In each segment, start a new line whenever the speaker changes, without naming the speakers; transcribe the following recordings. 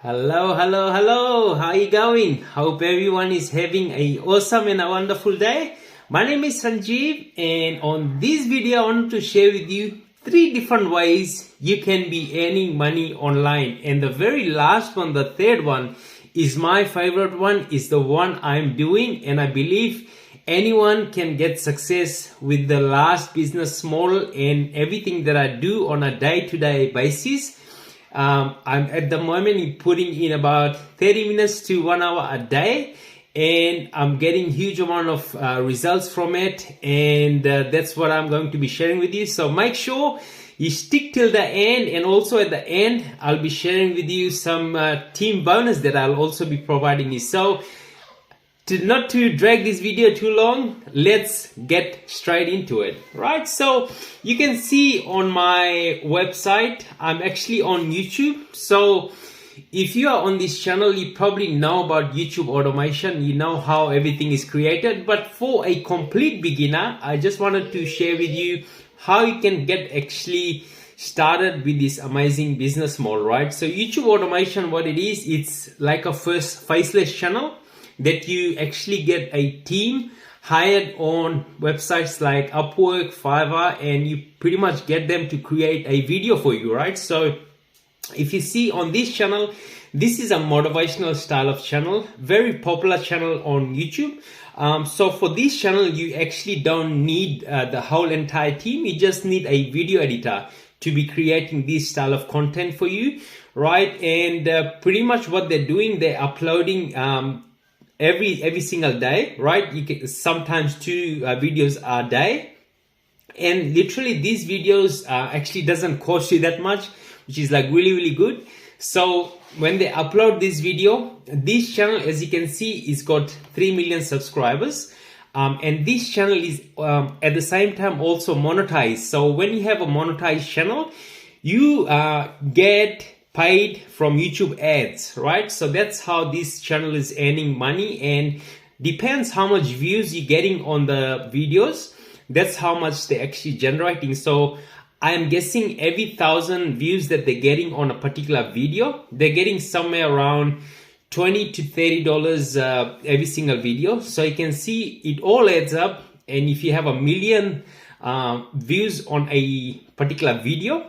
Hello. How are you going? Hope everyone is having a awesome and a wonderful day. My name is Sanjeev, and on this video I want to share with you 3 different ways you can be earning money online. And the very last one, the third one, is my favorite one, is the one I'm doing, and I believe anyone can get success with the last business model and everything that I do on a day-to-day basis. I'm at the moment putting in about 30 minutes to 1 hour a day, and I'm getting huge amount of results from it, and that's what I'm going to be sharing with you. So make sure you stick till the end, and also at the end I'll be sharing with you some team bonus that I'll also be providing you. So not to drag this video too long, let's get straight into it. Right, so you can see on my website I'm actually on YouTube. So if you are on this channel, you probably know about YouTube automation, you know how everything is created. But for a complete beginner, I just wanted to share with you how you can get actually started with this amazing business model. Right, so YouTube automation, what it is, it's like a first faceless channel that you actually get a team hired on websites like Upwork, Fiverr, and you pretty much get them to create a video for you, right? So if you see on this channel, this is a motivational style of channel, very popular channel on YouTube. So for this channel, you actually don't need the whole entire team. You just need a video editor to be creating this style of content for you, right? And pretty much what they're doing, they're uploading every single day, right? You can sometimes 2 videos a day, and literally these videos actually doesn't cost you that much, which is like really good. So when they upload this video, this channel, as you can see, is got 3 million subscribers, and this channel is at the same time also monetized. So when you have a monetized channel, you get paid from YouTube ads, right? So that's how this channel is earning money, and depends how much views you're getting on the videos, that's how much they're actually generating. So I'm guessing every 1,000 views that they're getting on a particular video, they're getting somewhere around $20 to $30 every single video. So you can see it all adds up, and if you have 1 million views on a particular video,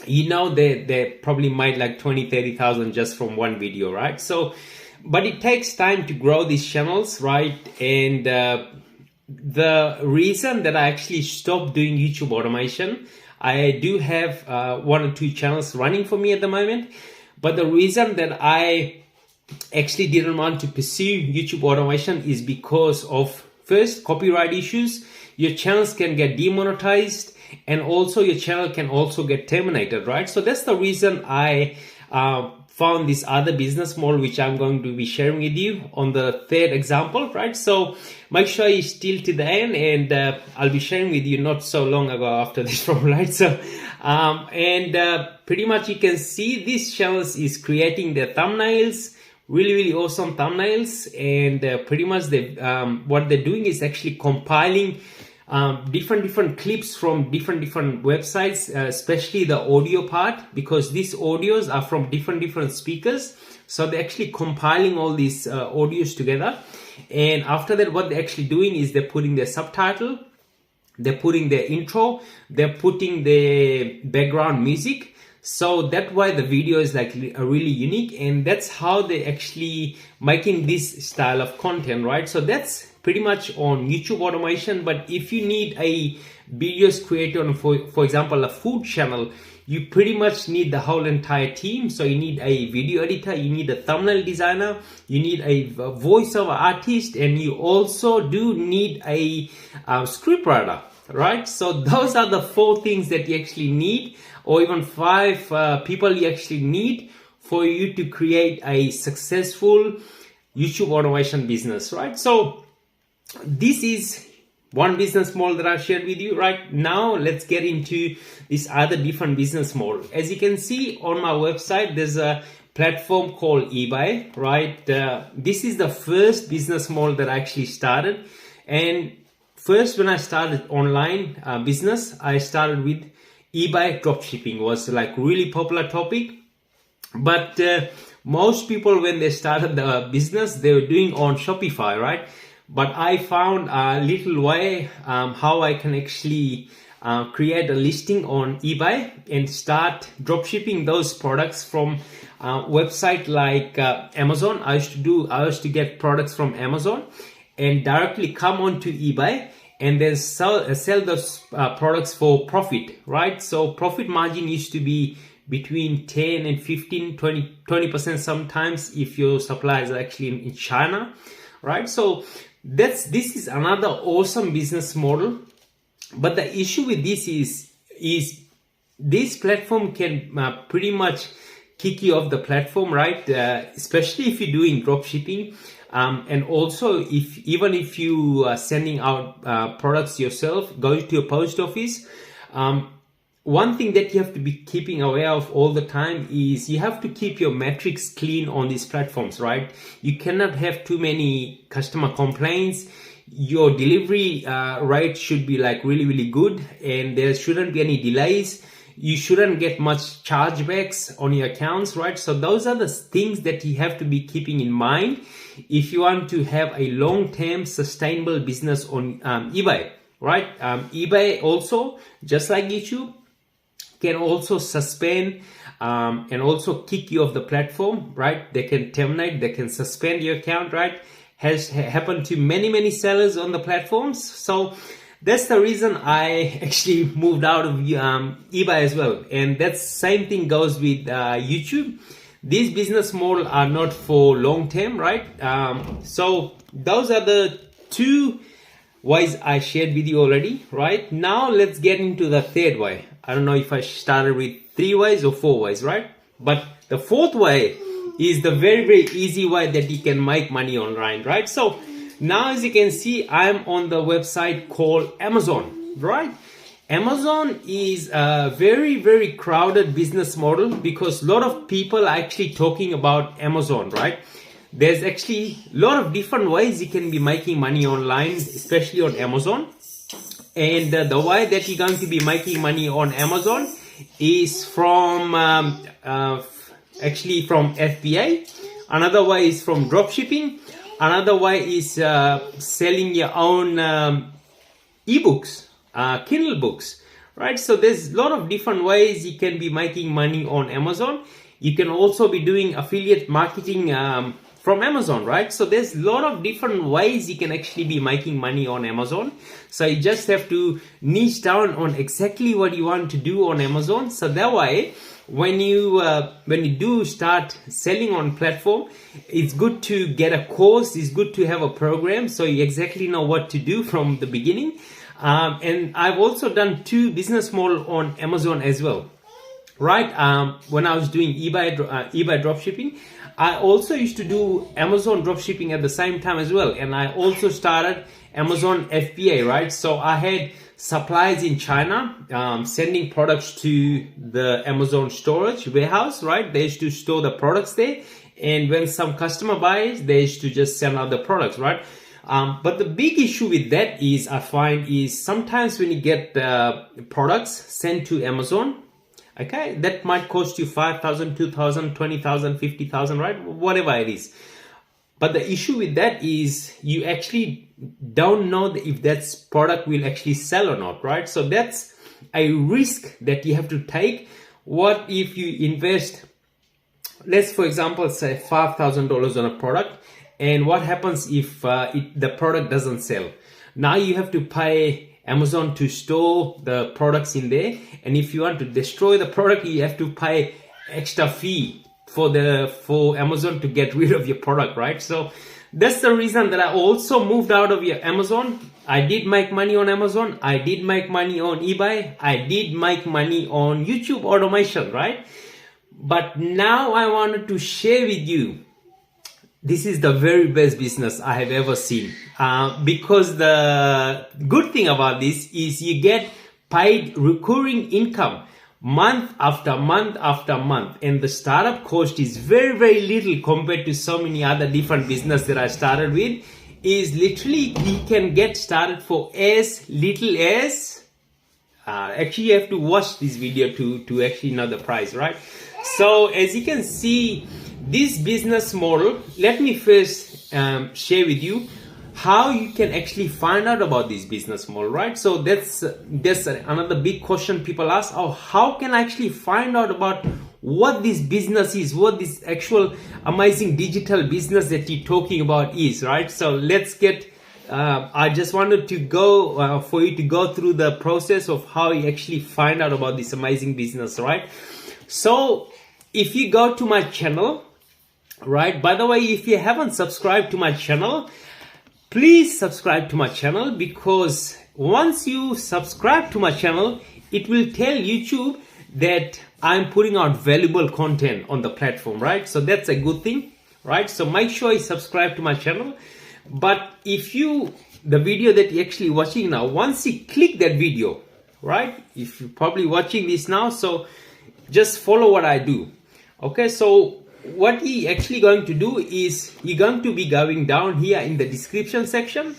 you know they probably made like 20-30,000 just from one video, right? So but it takes time to grow these channels, right? And the reason that I actually stopped doing YouTube automation, I do have 1 or 2 channels running for me at the moment, but the reason that I actually didn't want to pursue YouTube automation is because of, first, copyright issues. Your channels can get demonetized, and also your channel can also get terminated, right? So that's the reason I found this other business model, which I'm going to be sharing with you on the 3rd example, right? So make sure you still to the end, and I'll be sharing with you not so long ago after this one, right? So pretty much you can see this channel is creating their thumbnails, really awesome thumbnails, and pretty much they what they're doing is actually compiling different clips from different websites, especially the audio part, because these audios are from different speakers. So they're actually compiling all these audios together, and after that what they're actually doing is they're putting their subtitle, they're putting their intro, they're putting the background music. So that why the video is like really unique, and that's how they actually making this style of content, right? So that's pretty much on YouTube automation. But if you need a videos creator on, for example, a food channel, you pretty much need the whole entire team. So you need a video editor, you need a thumbnail designer, you need a voiceover artist, and you also do need a scriptwriter, right? So those are the 4 things that you actually need, or even 5 people you actually need for you to create a successful YouTube automation business, right? So this is one business model that I've shared with you. Right now, let's get into this other different business model. As you can see on my website, there's a platform called eBay, right? This is the first business model that I actually started. And first, when I started online business, I started with eBay dropshipping. Was like really popular topic. But most people, when they started the business, they were doing on Shopify, right? But I found a little way how I can actually create a listing on eBay and start drop shipping those products from website like Amazon. I used to get products from Amazon and directly come onto eBay and then sell those products for profit, right? So profit margin used to be between 10 and 15, 20% sometimes if your suppliers are actually in China, right? So this is another awesome business model. But the issue with this is this platform can pretty much kick you off the platform, right? Especially if you're doing drop shipping. And also even if you are sending out products yourself, go to your post office. One thing that you have to be keeping aware of all the time is you have to keep your metrics clean on these platforms, right? You cannot have too many customer complaints. Your delivery rate should be like really good, and there shouldn't be any delays. You shouldn't get much chargebacks on your accounts, right? So those are the things that you have to be keeping in mind if you want to have a long-term sustainable business on eBay, right? eBay also, just like YouTube, can also suspend and also kick you off the platform, right? They can terminate, they can suspend your account, right? Has happened to many sellers on the platforms. So that's the reason I actually moved out of eBay as well. And that same thing goes with YouTube. These business models are not for long term, right? So those are the two ways I shared with you already, right? Now let's get into the third way. I don't know if I started with 3 ways or 4 ways, right? But the fourth way is the very easy way that you can make money online, right? So now, as you can see, I'm on the website called Amazon, right? Amazon is a very crowded business model because a lot of people are actually talking about Amazon, right? There's actually a lot of different ways you can be making money online, especially on Amazon. And the way that you're going to be making money on Amazon is from actually from FBA. Another way is from drop shipping. Another way is selling your own ebooks, Kindle books, right? So there's a lot of different ways you can be making money on Amazon. You can also be doing affiliate marketing from Amazon, right? So there's a lot of different ways you can actually be making money on Amazon. So you just have to niche down on exactly what you want to do on Amazon. So that way, when you do start selling on platform, it's good to get a course, it's good to have a program so you exactly know what to do from the beginning. And I've also done 2 business models on Amazon as well, right? When I was doing eBay dropshipping, I also used to do Amazon dropshipping at the same time as well. And I also started Amazon FBA, right? So I had suppliers in China sending products to the Amazon storage warehouse, right? They used to store the products there. And when some customer buys, they used to just send out the products, right? But the big issue with that is, I find, is sometimes when you get the products sent to Amazon, okay, that might cost you 5,000, 2,000, 20,000, 50,000, right? Whatever it is. But the issue with that is you actually don't know if that product will actually sell or not, right? So that's a risk that you have to take. What if you invest, let's for example say $5,000 on a product, and what happens if the product doesn't sell? Now you have to pay Amazon to store the products in there, and if you want to destroy the product, you have to pay extra fee for Amazon to get rid of your product, right? So that's the reason that I also moved out of Amazon. I did make money on Amazon, I did make money on eBay, I did make money on YouTube automation, right? But now I wanted to share with you, this is the very best business I have ever seen, because the good thing about this is you get paid recurring income month after month after month, and the startup cost is very little compared to so many other different business that I started with. Is literally you can get started for as little as actually you have to watch this video to actually know the price, right? So as you can see, this business model, let me first share with you how you can actually find out about this business model, right? So that's another big question people ask. Oh, how can I actually find out about what this business is, what this actual amazing digital business that you're talking about is, right? So let's get I just wanted to go for you to go through the process of how you actually find out about this amazing business, right? So if you go to my channel, right, by the way, if you haven't subscribed to my channel, please subscribe to my channel, because once you subscribe to my channel, it will tell YouTube that I'm putting out valuable content on the platform, right? So that's a good thing, right? So make sure you subscribe to my channel. But if the video that you're actually watching now, once you click that video, right, if you're probably watching this now, so just follow what I do. Okay, so what you're actually going to do is you're going to be going down here in the description section,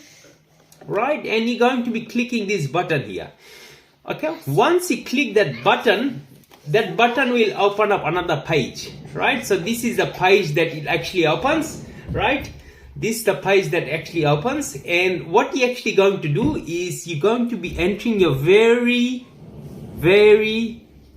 right, and you're going to be clicking this button here. Okay, once you click that button will open up another page, right? So this is the page that it actually opens, right? This is the page that actually opens, and what you're actually going to do is you're going to be entering your very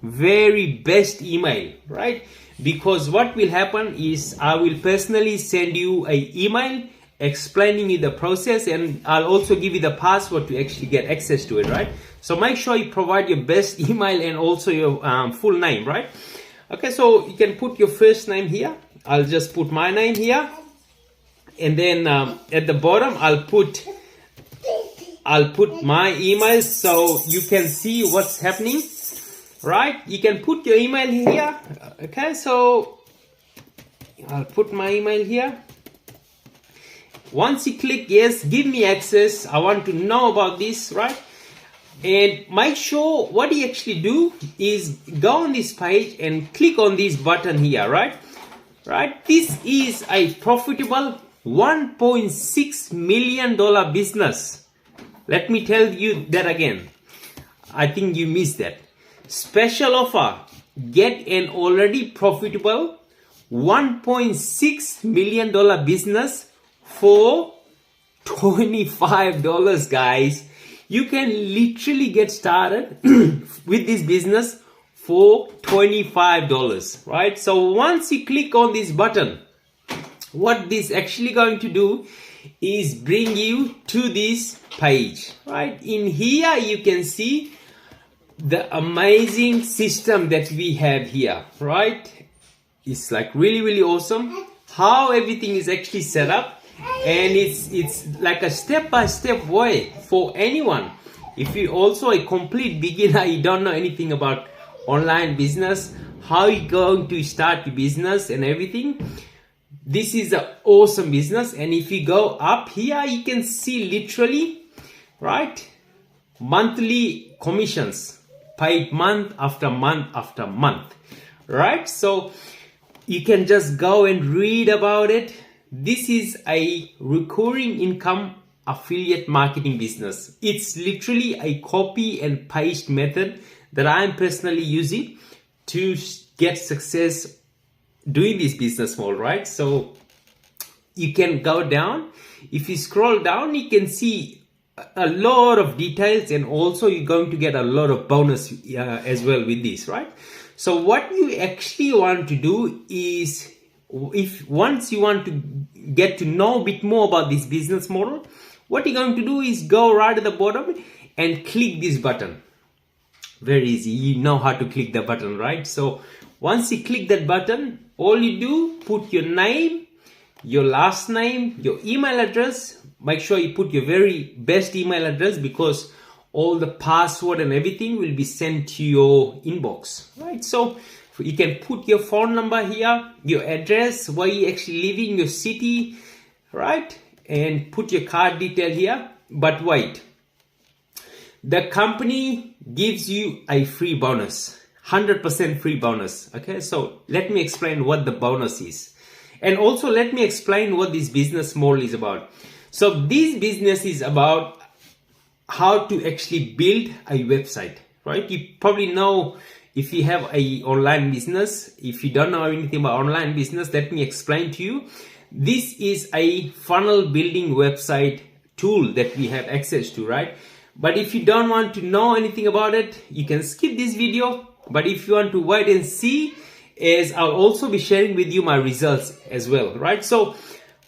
best email, right? Because what will happen is I will personally send you an email explaining you the process, and I'll also give you the password to actually get access to it, right? So make sure you provide your best email and also your full name, right? Okay, so you can put your first name here. I'll just put my name here, and then at the bottom I'll put my email so you can see what's happening. Right, you can put your email here. Okay, so I'll put my email here. Once you click yes, give me access, I want to know about this, right? And make sure what you actually do is go on this page and click on this button here, right? This is a profitable $1.6 million business. Let me tell you that again. I think you missed that. Special offer, get an already profitable $1.6 million business for $25, guys. You can literally get started with this business for $25, right? So once you click on this button, what this actually going to do is bring you to this page, right? In here you can see the amazing system that we have here, right? It's like really awesome how everything is actually set up, and it's like a step-by-step way for anyone. If you're also a complete beginner, you don't know anything about online business, how you're going to start your business and everything, this is an awesome business. And if you go up here, you can see literally, right, monthly commissions paid month after month after month, right? So you can just go and read about it. This is a recurring income affiliate marketing business. It's literally a copy and paste method that I'm personally using to get success doing this business model, right? So you can go down. If you scroll down, you can see a lot of details, and also you're going to get a lot of bonus as well with this, right? So what you actually want to do is, once you want to get to know a bit more about this business model, what you're going to do is go right at the bottom and click this button. Very easy, you know how to click the button, right? So once you click that button, all you do, put your name, your last name, your email address. Make sure you put your very best email address, because all the password and everything will be sent to your inbox, right? So you can put your phone number here, your address, where you actually living, your city, right? And put your card detail here. But wait, the company gives you a free bonus, 100% free bonus. Okay, so let me explain what the bonus is, and also let me explain what this business model is about. So this business is about how to actually build a website, right? You probably know if you have a online business, if you don't know anything about online business, let me explain to you. This is a funnel building website tool that we have access to, right? But if you don't want to know anything about it, you can skip this video. But if you want to wait and see, as I'll also be sharing with you my results as well, right? So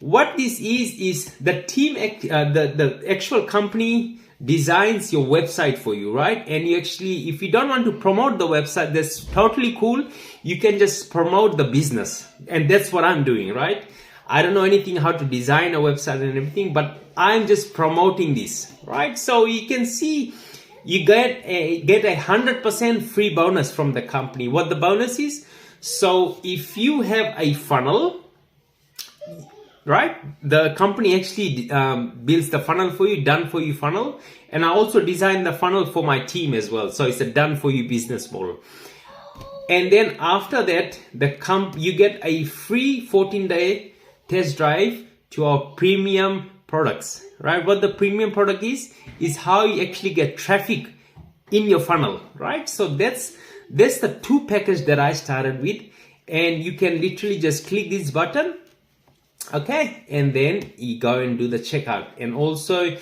what this is the team, the actual company designs your website for you, right? And you actually, if you don't want to promote the website, that's totally cool. You can just promote the business, and that's what I'm doing, right? I don't know anything how to design a website and everything, but I'm just promoting this, right? So you can see you get a 100% free bonus from the company. What the bonus is? So if you have a funnel, right, the company actually builds the funnel for you, done for you funnel, and I also designed the funnel for my team as well. So it's a done for you business model. And then after that, you get a free 14-day test drive to our premium products, right? What the premium product is how you actually get traffic in your funnel, right? So that's the 2 package that I started with, and you can literally just click this button, okay, and then you go and do the checkout. And also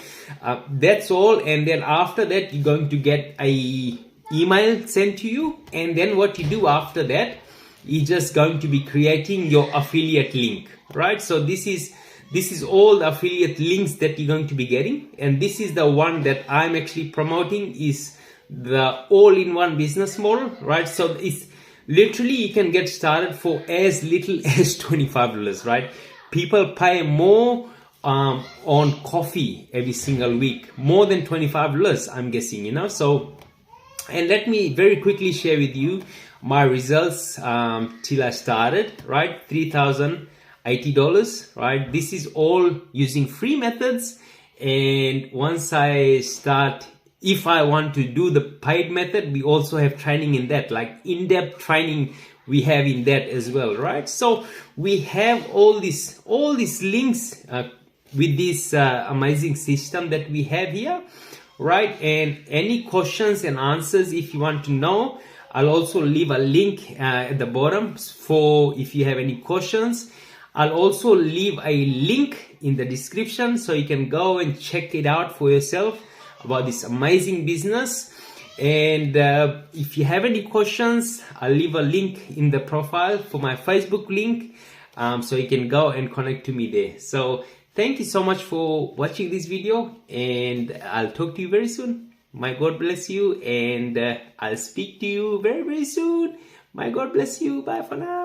that's all. And then after that, you're going to get a email sent to you, and then what you do after that, you're just going to be creating your affiliate link, right? So this is all the affiliate links that you're going to be getting, and this is the one that I'm actually promoting, is the all-in-one business model, right? So it's literally, you can get started for as little as $25, right? People pay more on coffee every single week, more than $25, I'm guessing, you know. So, and let me very quickly share with you my results till I started, right? $3,080, right? This is all using free methods, and once I start, if I want to do the paid method, we also have training in that, like in-depth training we have in that as well, right? So we have all these links with this amazing system that we have here, right? And any questions and answers, if you want to know, I'll also leave a link at the bottom for if you have any questions. I'll also leave a link in the description so you can go and check it out for yourself about this amazing business. And if you have any questions, I'll leave a link in the profile for my Facebook link, so you can go and connect to me there. So thank you so much for watching this video, and I'll talk to you very soon. My God bless you, and I'll speak to you very, very soon. My God bless you. Bye for now.